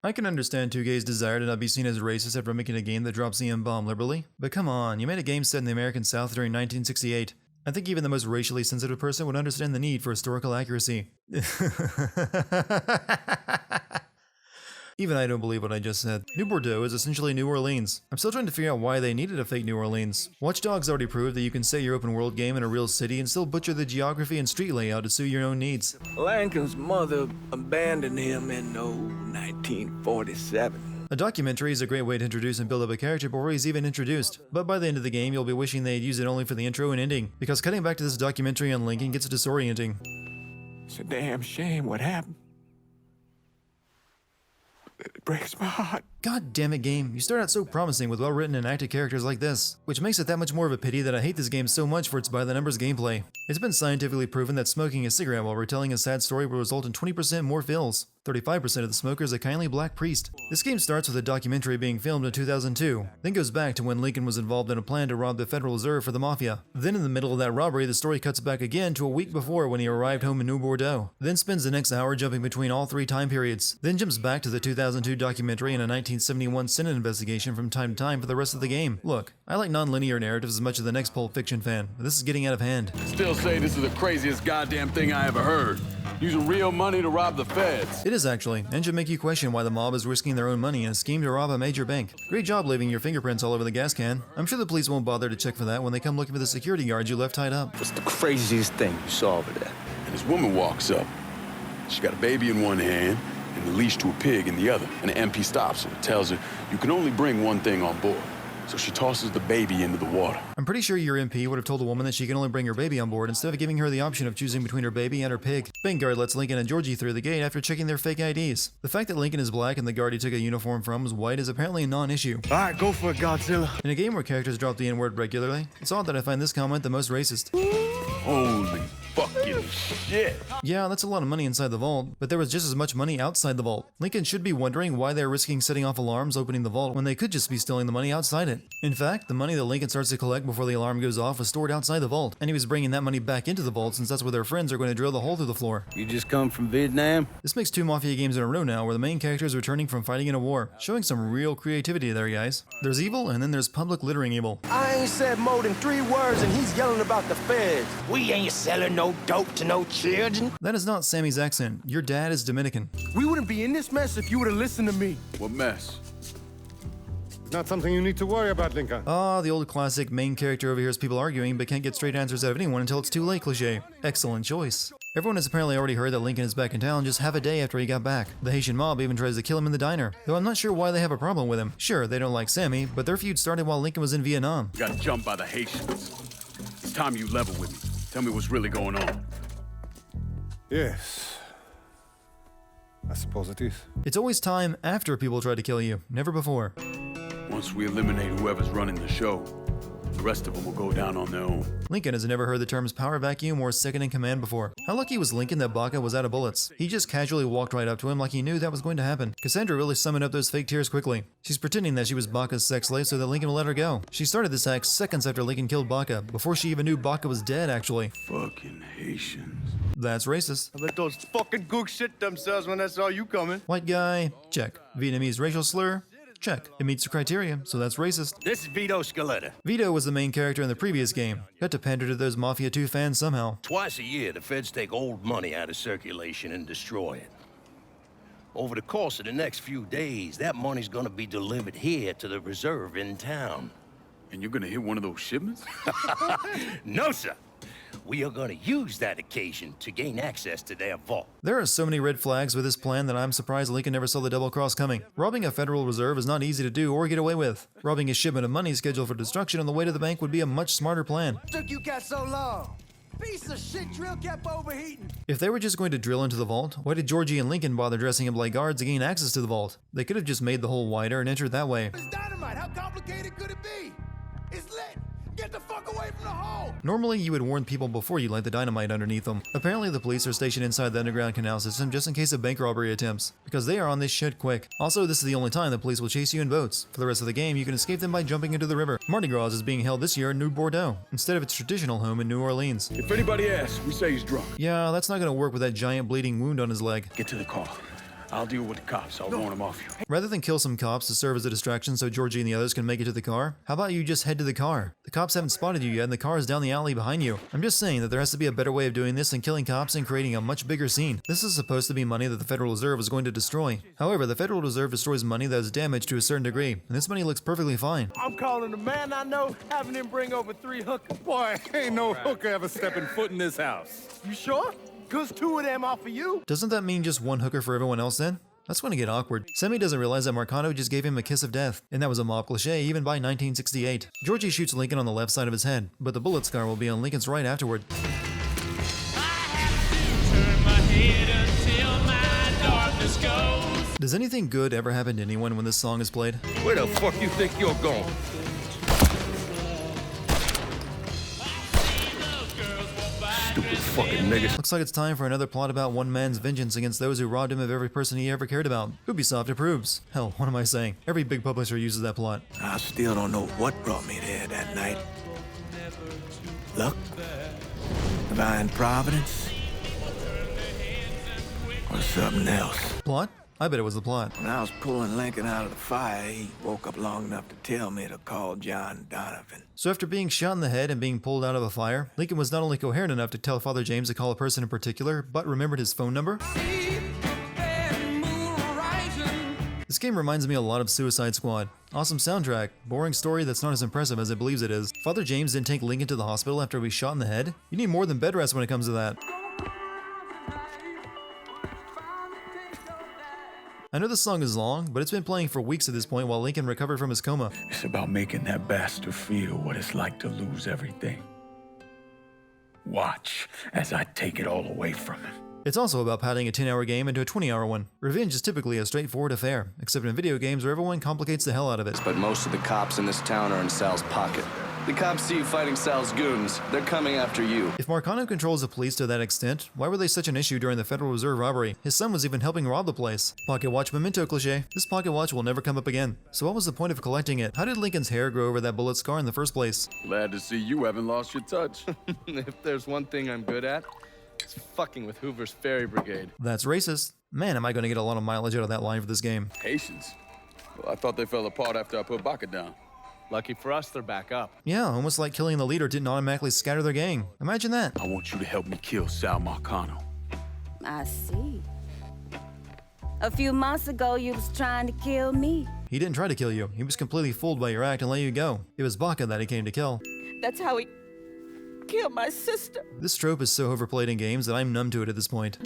I can understand 2K's desire to not be seen as racist after making a game that drops the M-bomb liberally, but come on, you made a game set in the American South during 1968. I think even the most racially sensitive person would understand the need for historical accuracy. Even I don't believe what I just said. New Bordeaux is essentially New Orleans. I'm still trying to figure out why they needed a fake New Orleans. Watch Dogs already proved that you can set your open world game in a real city and still butcher the geography and street layout to suit your own needs. Lincoln's mother abandoned him in 1947. A documentary is a great way to introduce and build up a character before he's even introduced, but by the end of the game you'll be wishing they'd use it only for the intro and ending, because cutting back to this documentary on Lincoln gets disorienting. It's a damn shame what happened. It breaks my heart. God damn it, game. You start out so promising with well-written and acted characters like this, which makes it that much more of a pity that I hate this game so much for its by-the-numbers gameplay. It's been scientifically proven that smoking a cigarette while retelling a sad story will result in 20% more fills. 35% of the smoker is a kindly black priest. This game starts with a documentary being filmed in 2002, then goes back to when Lincoln was involved in a plan to rob the Federal Reserve for the Mafia. Then in the middle of that robbery, the story cuts back again to a week before when he arrived home in New Bordeaux. Then spends the next hour jumping between all three time periods. Then jumps back to the 2002 documentary and a 1971 Senate investigation from time to time for the rest of the game. Look, I like non-linear narratives as much as the next Pulp Fiction fan, but this is getting out of hand. Still say this is the craziest goddamn thing I ever heard. Using real money to rob the feds. It is actually, and should make you question why the mob is risking their own money in a scheme to rob a major bank. Great job leaving your fingerprints all over the gas can. I'm sure the police won't bother to check for that when they come looking for the security guard you left tied up. What's the craziest thing you saw over there? And this woman walks up. She got a baby in one hand and a leash to a pig in the other. And the MP stops her and tells her, you can only bring one thing on board. So she tosses the baby into the water. I'm pretty sure your MP would have told the woman that she can only bring her baby on board instead of giving her the option of choosing between her baby and her pig. Bank guard lets Lincoln and Georgie through the gate after checking their fake IDs. The fact that Lincoln is black and the guard he took a uniform from is white is apparently a non-issue. All right, go for it, Godzilla. In a game where characters drop the N-word regularly, it's odd that I find this comment the most racist. Holy fucking shit. Yeah, that's a lot of money inside the vault, but there was just as much money outside the vault. Lincoln should be wondering why they're risking setting off alarms opening the vault when they could just be stealing the money outside it. In fact, the money that Lincoln starts to collect before the alarm goes off was stored outside the vault, and he was bringing that money back into the vault since that's where their friends are going to drill the hole through the floor. You just come from Vietnam? This makes 2 Mafia games in a row now where the main character is returning from fighting in a war, showing some real creativity there, guys. There's evil, and then there's public littering evil. I ain't said more than 3 words and he's yelling about the feds. We ain't selling no dope to no children. That is not Sammy's accent. Your dad is Dominican. We wouldn't be in this mess if you would have listened to me. What mess? Not something you need to worry about, Lincoln. Ah, the old classic main character overhears people arguing but can't get straight answers out of anyone until it's too late cliché. Excellent choice. Everyone has apparently already heard that Lincoln is back in town just half a day after he got back. The Haitian mob even tries to kill him in the diner, though I'm not sure why they have a problem with him. Sure, they don't like Sammy, but their feud started while Lincoln was in Vietnam. You got jumped by the Haitians. It's time you level with me. Tell me what's really going on. Yes. I suppose it is. It's always time after people try to kill you, never before. Once we eliminate whoever's running the show, the rest of them will go down on their own. Lincoln has never heard the terms power vacuum or second in command before. How lucky was Lincoln that Baca was out of bullets? He just casually walked right up to him like he knew that was going to happen. Cassandra really summoned up those fake tears quickly. She's pretending that she was Baca's sex slave so that Lincoln will let her go. She started this act seconds after Lincoln killed Baca, before she even knew Baca was dead, actually. Fucking Haitians. That's racist. I bet those fucking gooks shit themselves when they saw you coming. White guy, check. Vietnamese racial slur, check. It meets the criteria, so that's racist. This is Vito Scaletta. Vito was the main character in the previous game. Got to pander to those Mafia 2 fans somehow. Twice a year, the feds take old money out of circulation and destroy it. Over the course of the next few days, that money's gonna be delivered here to the reserve in town. And you're gonna hit one of those shipments? No, sir. We are gonna use that occasion to gain access to their vault. There are so many red flags with this plan that I'm surprised Lincoln never saw the double cross coming. Robbing a Federal Reserve is not easy to do or get away with. Robbing a shipment of money scheduled for destruction on the way to the bank would be a much smarter plan. Took you got so long? Piece of shit drill kept overheating. If they were just going to drill into the vault, why did Georgie and Lincoln bother dressing up like guards to gain access to the vault? They could have just made the hole wider and entered that way. It's dynamite. How complicated could it be? It's lit. Get the fuck away from the hole. Normally, you would warn people before you light the dynamite underneath them. Apparently, the police are stationed inside the underground canal system just in case of bank robbery attempts, because they are on this shit quick. Also, this is the only time the police will chase you in boats. For the rest of the game, you can escape them by jumping into the river. Mardi Gras is being held this year in New Bordeaux, instead of its traditional home in New Orleans. If anybody asks, we say he's drunk. Yeah, that's not gonna work with that giant bleeding wound on his leg. Get to the car. I'll deal with the cops. I'll warn them off you. Rather than kill some cops to serve as a distraction so Georgie and the others can make it to the car, how about you just head to the car? The cops haven't spotted you yet and the car is down the alley behind you. I'm just saying that there has to be a better way of doing this than killing cops and creating a much bigger scene. This is supposed to be money that the Federal Reserve is going to destroy. However, the Federal Reserve destroys money that is damaged to a certain degree, and this money looks perfectly fine. I'm calling the man I know, having him bring over 3 hookers. Boy, ain't no hooker ever stepping foot in this house. You sure? 'Cause 2 of them are for you. Doesn't that mean just one hooker for everyone else then? That's going to get awkward. Sammy doesn't realize that Marcano just gave him a kiss of death, and that was a mob cliche even by 1968. Georgie shoots Lincoln on the left side of his head, but the bullet scar will be on Lincoln's right afterward. Does anything good ever happen to anyone when this song is played? Where the fuck you think you're going? Stupid fucking niggas. Looks like it's time for another plot about one man's vengeance against those who robbed him of every person he ever cared about. Ubisoft approves. Hell, what am I saying? Every big publisher uses that plot. I still don't know what brought me there that night. Luck? Divine providence? Or something else? Plot? I bet it was the plot. When I was pulling Lincoln out of the fire, he woke up long enough to tell me to call John Donovan. So after being shot in the head and being pulled out of a fire, Lincoln was not only coherent enough to tell Father James to call a person in particular, but remembered his phone number? This game reminds me a lot of Suicide Squad. Awesome soundtrack, boring story that's not as impressive as it believes it is. Father James didn't take Lincoln to the hospital after he was shot in the head? You need more than bed rest when it comes to that. I know this song is long, but it's been playing for weeks at this point while Lincoln recovered from his coma. It's about making that bastard feel what it's like to lose everything. Watch as I take it all away from him. It's also about padding a 10-hour game into a 20-hour one. Revenge is typically a straightforward affair, except in video games where everyone complicates the hell out of it. But most of the cops in this town are in Sal's pocket. The cops see you fighting Sal's goons. They're coming after you. If Marcano controls the police to that extent, why were they such an issue during the Federal Reserve robbery? His son was even helping rob the place. Pocket watch memento cliche. This pocket watch will never come up again. So what was the point of collecting it? How did Lincoln's hair grow over that bullet scar in the first place? Glad to see you haven't lost your touch. If there's one thing I'm good at, it's fucking with Hoover's Ferry Brigade. That's racist. Man, am I going to get a lot of mileage out of that line for this game. Patience. Well, I thought they fell apart after I put Baca down. Lucky for us, they're back up. Yeah, almost like killing the leader didn't automatically scatter their gang. Imagine that. I want you to help me kill Sal Marcano. I see. A few months ago, you was trying to kill me. He didn't try to kill you. He was completely fooled by your act and let you go. It was Baca that he came to kill. That's how he killed my sister. This trope is so overplayed in games that I'm numb to it at this point.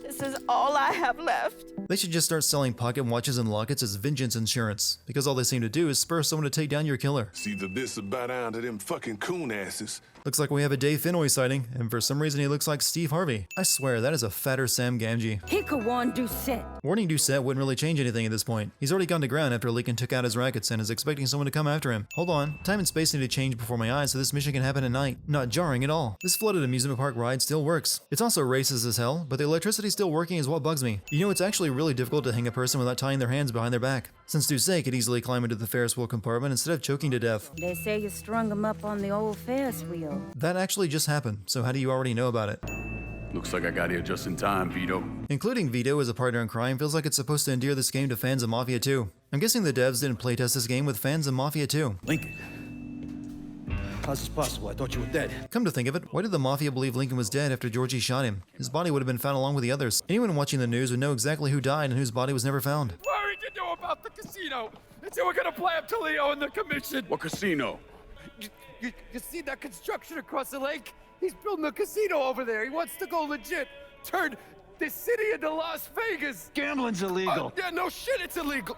This is all I have left. They should just start selling pocket watches and lockets as vengeance insurance, because all they seem to do is spur someone to take down your killer. See the this about down to them fucking coon asses. Looks like we have a Dave Fennoy sighting, and for some reason he looks like Steve Harvey. I swear, that is a fatter Sam Gamgee. He could warn Doucette. Warning Doucette wouldn't really change anything at this point. He's already gone to ground after Lincoln took out his rackets and is expecting someone to come after him. Hold on, time and space need to change before my eyes so this mission can happen at night. Not jarring at all. This flooded amusement park ride still works. It's also racist as hell, but the electricity still working is what bugs me. You know, it's actually really difficult to hang a person without tying their hands behind their back. Since Doucette could easily climb into the Ferris wheel compartment instead of choking to death. They say you strung him up on the old Ferris wheel. That actually just happened, so how do you already know about it? Looks like I got here just in time, Vito. Including Vito as a partner in crime feels like it's supposed to endear this game to fans of Mafia 2. I'm guessing the devs didn't playtest this game with fans of Mafia 2. Lincoln. How's this possible? I thought you were dead. Come to think of it, why did the Mafia believe Lincoln was dead after Georgie shot him? His body would have been found along with the others. Anyone watching the news would know exactly who died and whose body was never found. What did you know about the casino? They said we're gonna play up to Leo and the commission. What casino? You see that construction across the lake? He's building a casino over there. He wants to go legit. Turn this city into Las Vegas. Gambling's illegal. Yeah, no shit, it's illegal.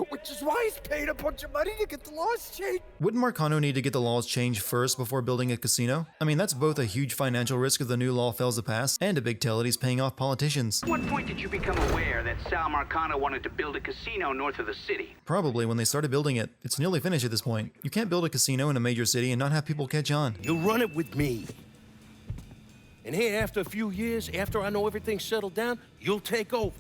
Which is why he's paid a bunch of money to get the laws changed. Wouldn't Marcano need to get the laws changed first before building a casino? I mean, that's both a huge financial risk if the new law fails to pass, and a big tell that he's paying off politicians. At what point did you become aware that Sal Marcano wanted to build a casino north of the city? Probably when they started building it. It's nearly finished at this point. You can't build a casino in a major city and not have people catch on. You'll run it with me. And here, after a few years, after I know everything's settled down, you'll take over.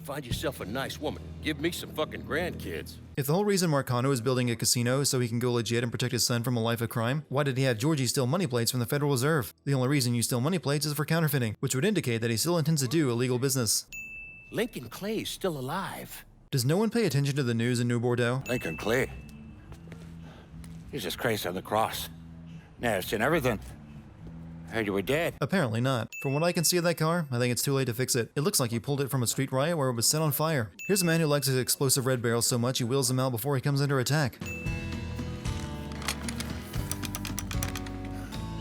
Find yourself a nice woman. Give me some fucking grandkids. If the whole reason Marcano is building a casino is so he can go legit and protect his son from a life of crime, why did he have Georgie steal money plates from the Federal Reserve? The only reason you steal money plates is for counterfeiting, which would indicate that he still intends to do illegal business. Lincoln Clay's still alive. Does no one pay attention to the news in New Bordeaux? Lincoln Clay. He's just crazy on the cross. Now I've seen everything. Heard you were dead. Apparently not. From what I can see of that car, I think it's too late to fix it. It looks like he pulled it from a street riot where it was set on fire. Here's a man who likes his explosive red barrels so much he wheels them out before he comes under attack.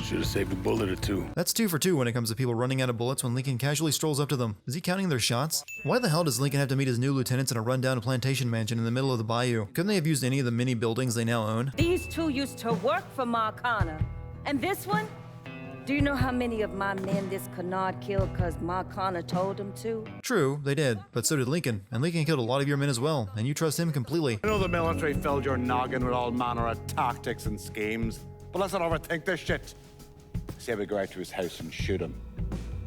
Should have saved a bullet or two. That's 2 for 2 when it comes to people running out of bullets when Lincoln casually strolls up to them. Is he counting their shots? Why the hell does Lincoln have to meet his new lieutenants in a rundown plantation mansion in the middle of the bayou? Couldn't they have used any of the mini buildings they now own? These two used to work for Marcana. And this one? Do you know how many of my men this canard killed because Marcana told him to? True, they did, but so did Lincoln, and Lincoln killed a lot of your men as well, and you trust him completely. I know the military filled your noggin with all manner of tactics and schemes, but let's not overthink this shit. Say we go out to his house and shoot him.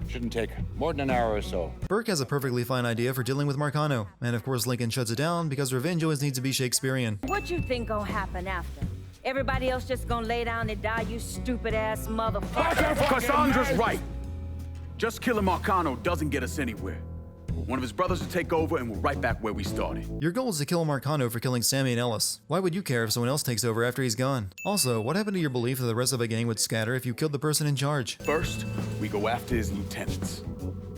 Shouldn't take more than an hour or so. Burke has a perfectly fine idea for dealing with Marcano, and of course Lincoln shuts it down because revenge always needs to be Shakespearean. What you think gonna happen after? Everybody else just gonna lay down and die, you stupid ass motherfucker. Cassandra's right. Just killing Marcano doesn't get us anywhere. One of his brothers will take over and we're right back where we started. Your goal is to kill Marcano for killing Sammy and Ellis. Why would you care if someone else takes over after he's gone? Also, what happened to your belief that the rest of the gang would scatter if you killed the person in charge? First, we go after his lieutenants.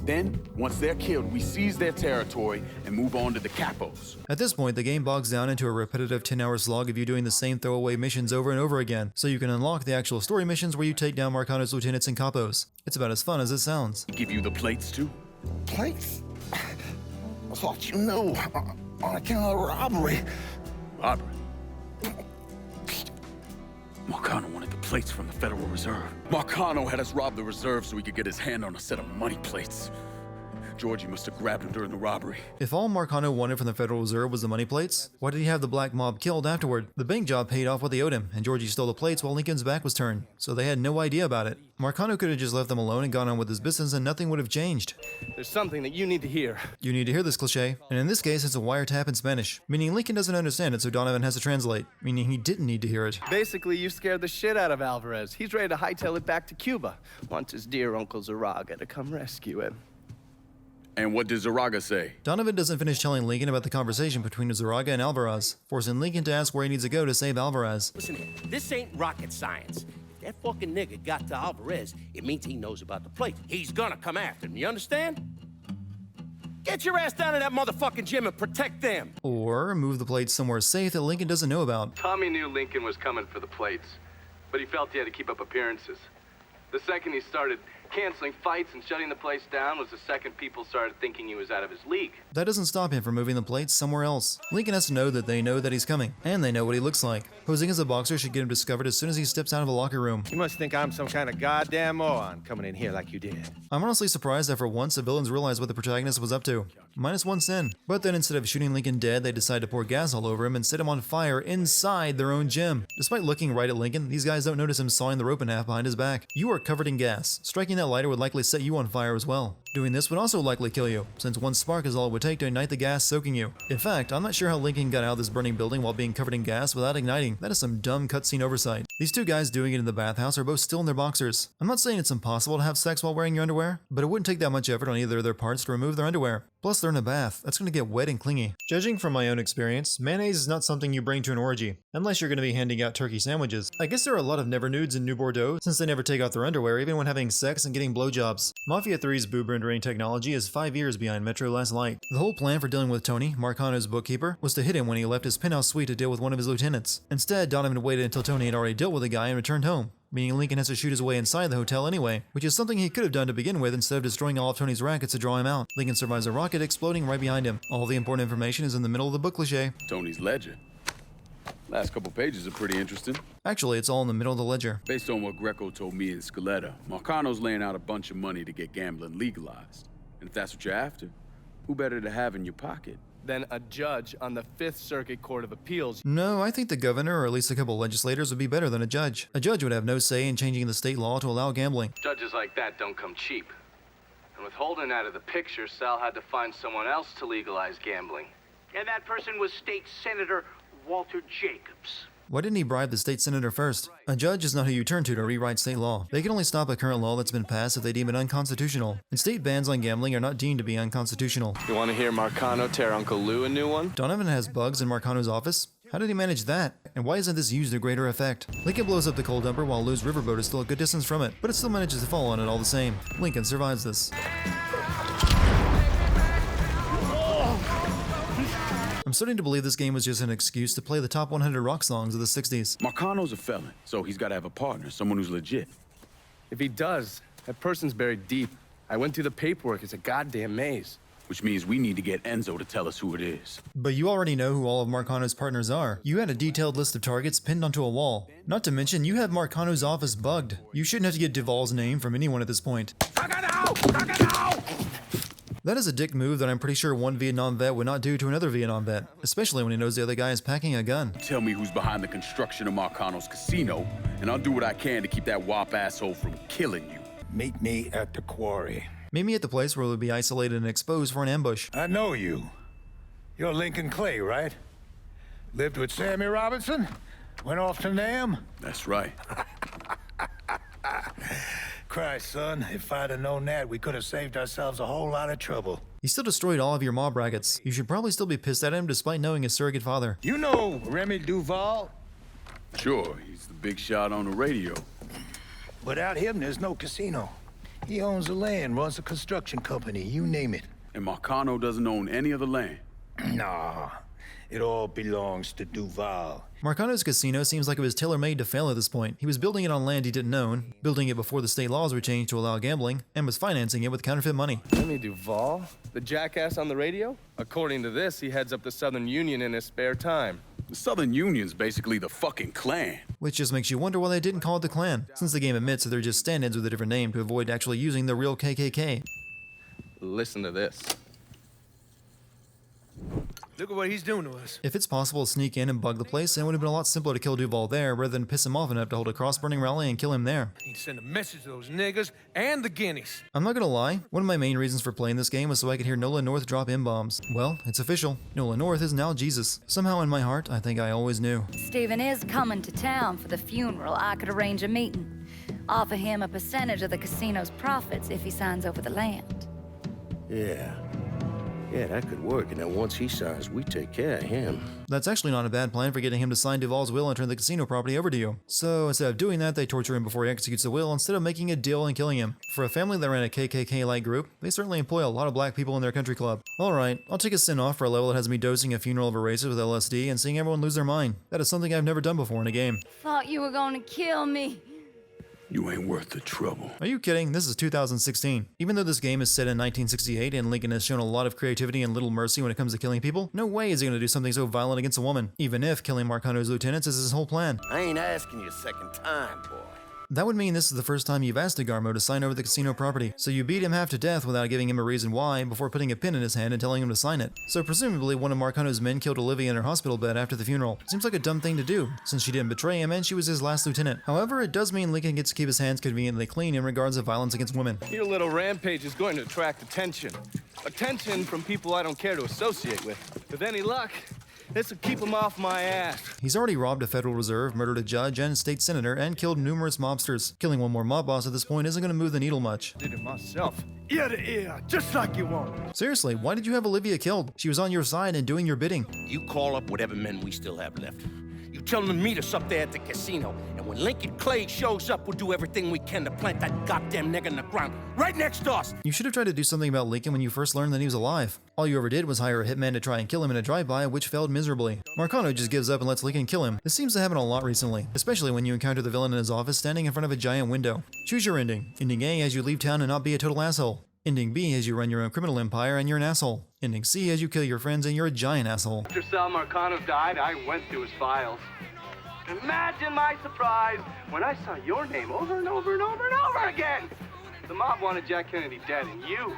Then, once they're killed, we seize their territory and move on to the capos. At this point, the game bogs down into a repetitive 10-hour slog of you doing the same throwaway missions over and over again, so you can unlock the actual story missions where you take down Marcano's lieutenants and capos. It's about as fun as it sounds. Give you the plates too? Plates? I thought you knew. On account of robbery. Robbery? Marcano wanted the plates from the Federal Reserve. Marcano had us rob the reserve so he could get his hand on a set of money plates. Georgie must have grabbed him during the robbery. If all Marcano wanted from the Federal Reserve was the money plates, why did he have the black mob killed afterward? The bank job paid off what they owed him, and Georgie stole the plates while Lincoln's back was turned, so they had no idea about it. Marcano could have just left them alone and gone on with his business and nothing would have changed. There's something that you need to hear. You need to hear this cliche, and in this case it's a wiretap in Spanish, meaning Lincoln doesn't understand it so Donovan has to translate, meaning he didn't need to hear it. Basically, you scared the shit out of Alvarez. He's ready to hightail it back to Cuba. Wants his dear Uncle Zaraga to come rescue him. And what did Zaraga say? Donovan doesn't finish telling Lincoln about the conversation between Zaraga and Alvarez, forcing Lincoln to ask where he needs to go to save Alvarez. Listen, this ain't rocket science. If that fucking nigga got to Alvarez, it means he knows about the plate. He's gonna come after him, you understand? Get your ass down to that motherfucking gym and protect them! Or move the plates somewhere safe that Lincoln doesn't know about. Tommy knew Lincoln was coming for the plates, but he felt he had to keep up appearances. The second he started canceling fights and shutting the place down was the second people started thinking he was out of his league. That doesn't stop him from moving the plates somewhere else. Lincoln has to know that they know that he's coming, and they know what he looks like. Posing as a boxer should get him discovered as soon as he steps out of a locker room. You must think I'm some kind of goddamn moron coming in here like you did. I'm honestly surprised that for once the villains realized what the protagonist was up to. -1 sin. But then instead of shooting Lincoln dead, they decide to pour gas all over him and set him on fire inside their own gym. Despite looking right at Lincoln, these guys don't notice him sawing the rope in half behind his back. You are covered in gas. Striking that lighter would likely set you on fire as well. Doing this would also likely kill you, since one spark is all it would take to ignite the gas soaking you. In fact, I'm not sure how Lincoln got out of this burning building while being covered in gas without igniting. That is some dumb cutscene oversight. These two guys doing it in the bathhouse are both still in their boxers. I'm not saying it's impossible to have sex while wearing your underwear, but it wouldn't take that much effort on either of their parts to remove their underwear. Plus, they're in a bath. That's going to get wet and clingy. Judging from my own experience, mayonnaise is not something you bring to an orgy, unless you're going to be handing out turkey sandwiches. I guess there are a lot of never nudes in New Bordeaux, since they never take off their underwear even when having sex and getting blowjobs. Mafia 3's boob rendering technology is 5 years behind Metro Last Light. The whole plan for dealing with Tony, Marcano's bookkeeper, was to hit him when he left his penthouse suite to deal with one of his lieutenants. Instead, Donovan waited until Tony had already dealt with the guy and returned home, meaning Lincoln has to shoot his way inside the hotel anyway, which is something he could have done to begin with instead of destroying all of Tony's rackets to draw him out. Lincoln survives a rocket exploding right behind him. All the important information is in the middle of the book cliche. Tony's ledger. Last couple pages are pretty interesting. Actually, it's all in the middle of the ledger. Based on what Greco told me in Scaletta, Marcano's laying out a bunch of money to get gambling legalized. And if that's what you're after, who better to have in your pocket? Than a judge on the 5th Circuit Court of Appeals. No, I think the governor or at least a couple legislators would be better than a judge. A judge would have no say in changing the state law to allow gambling. Judges like that don't come cheap. And with Holden out of the picture, Sal had to find someone else to legalize gambling. And that person was State Senator Walter Jacobs. Why didn't he bribe the state senator first? A judge is not who you turn to rewrite state law. They can only stop a current law that's been passed if they deem it unconstitutional. And state bans on gambling are not deemed to be unconstitutional. You want to hear Marcano tear Uncle Lou a new one? Donovan has bugs in Marcano's office? How did he manage that? And why isn't this used to greater effect? Lincoln blows up the coal dumper while Lou's riverboat is still a good distance from it, but it still manages to fall on it all the same. Lincoln survives this. I'm starting to believe this game was just an excuse to play the top 100 rock songs of the 60s. Marcano's a felon, so he's got to have a partner, someone who's legit. If he does, that person's buried deep. I went through the paperwork. It's a goddamn maze. Which means we need to get Enzo to tell us who it is. But you already know who all of Marcano's partners are. You had a detailed list of targets pinned onto a wall. Not to mention, you have Marcano's office bugged. You shouldn't have to get Duvall's name from anyone at this point. That is a dick move that I'm pretty sure one Vietnam vet would not do to another Vietnam vet, especially when he knows the other guy is packing a gun. Tell me who's behind the construction of Marcano's casino, and I'll do what I can to keep that wop asshole from killing you. Meet me at the quarry. Meet me at the place where we'll be isolated and exposed for an ambush. I know you. You're Lincoln Clay, right? Lived with Sammy Robinson? Went off to Nam? That's right. Christ, son, if I'd have known that, we could have saved ourselves a whole lot of trouble. He still destroyed all of your mob brackets. You should probably still be pissed at him despite knowing his surrogate father. You know Remy Duval? Sure, he's the big shot on the radio. Without him, there's no casino. He owns the land, runs a construction company, you name it. And Marcano doesn't own any of the land? Nah, it all belongs to Duval. Marcano's casino seems like it was tailor-made to fail at this point. He was building it on land he didn't own, building it before the state laws were changed to allow gambling, and was financing it with counterfeit money. Jimmy Duval? The jackass on the radio? According to this, he heads up the Southern Union in his spare time. The Southern Union's basically the fucking Klan. Which just makes you wonder why they didn't call it the Klan, since the game admits that they're just stand-ins with a different name to avoid actually using the real KKK. Listen to this. Look at what he's doing to us. If it's possible to sneak in and bug the place, it would have been a lot simpler to kill Duval there rather than piss him off enough to hold a cross-burning rally and kill him there. Need to send a message to those niggas and the guineas. I'm not gonna lie, one of my main reasons for playing this game was so I could hear Nolan North drop M-bombs. Well, it's official. Nolan North is now Jesus. Somehow in my heart, I think I always knew. Stephen is coming to town for the funeral. I could arrange a meeting. Offer him a percentage of the casino's profits if he signs over the land. Yeah, that could work, and then once he signs, we take care of him. That's actually not a bad plan for getting him to sign Duval's will and turn the casino property over to you. So instead of doing that, they torture him before he executes the will instead of making a deal and killing him. For a family that ran a KKK-like group, they certainly employ a lot of black people in their country club. Alright, I'll take a sin off for a level that has me dosing a funeral of a racist with LSD and seeing everyone lose their mind. That is something I've never done before in a game. Thought you were gonna kill me. You ain't worth the trouble. Are you kidding? This is 2016. Even though this game is set in 1968 and Lincoln has shown a lot of creativity and little mercy when it comes to killing people, no way is he going to do something so violent against a woman, even if killing Marcano's lieutenants is his whole plan. I ain't asking you a second time, boy. That would mean this is the first time you've asked Agarmo to sign over the casino property, so you beat him half to death without giving him a reason why before putting a pin in his hand and telling him to sign it. So presumably one of Marcano's men killed Olivia in her hospital bed after the funeral. Seems like a dumb thing to do, since she didn't betray him and she was his last lieutenant. However, it does mean Lincoln gets to keep his hands conveniently clean in regards to violence against women. Your little rampage is going to attract attention. Attention from people I don't care to associate with. With any luck, this will keep him off my ass. He's already robbed a Federal Reserve, murdered a judge and state senator, and killed numerous mobsters. Killing one more mob boss at this point isn't going to move the needle much. Did it myself. Ear to ear, just like you wanted. Seriously, why did you have Olivia killed? She was on your side and doing your bidding. You call up whatever men we still have left. You tell them to meet us up there at the casino. And when Lincoln Clay shows up, we'll do everything we can to plant that goddamn nigga in the ground right next to us. You should have tried to do something about Lincoln when you first learned that he was alive. All you ever did was hire a hitman to try and kill him in a drive-by, which failed miserably. Marcano just gives up and lets Lincoln kill him. This seems to happen a lot recently, especially when you encounter the villain in his office standing in front of a giant window. Choose your ending. Ending A as you leave town and not be a total asshole. Ending B as you run your own criminal empire and you're an asshole. Ending C as you kill your friends and you're a giant asshole. After Sal Marcano died, I went through his files. Imagine my surprise when I saw your name over and over and over and over again. The mob wanted Jack Kennedy dead, and you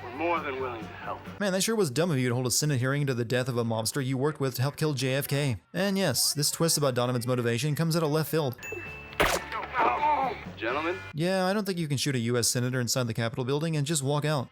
were more than willing to help. Man, that sure was dumb of you to hold a Senate hearing into the death of a mobster you worked with to help kill JFK. And yes, this twist about Donovan's motivation comes out of left field. gentlemen. Yeah, I don't think you can shoot a US senator inside the Capitol building and just walk out.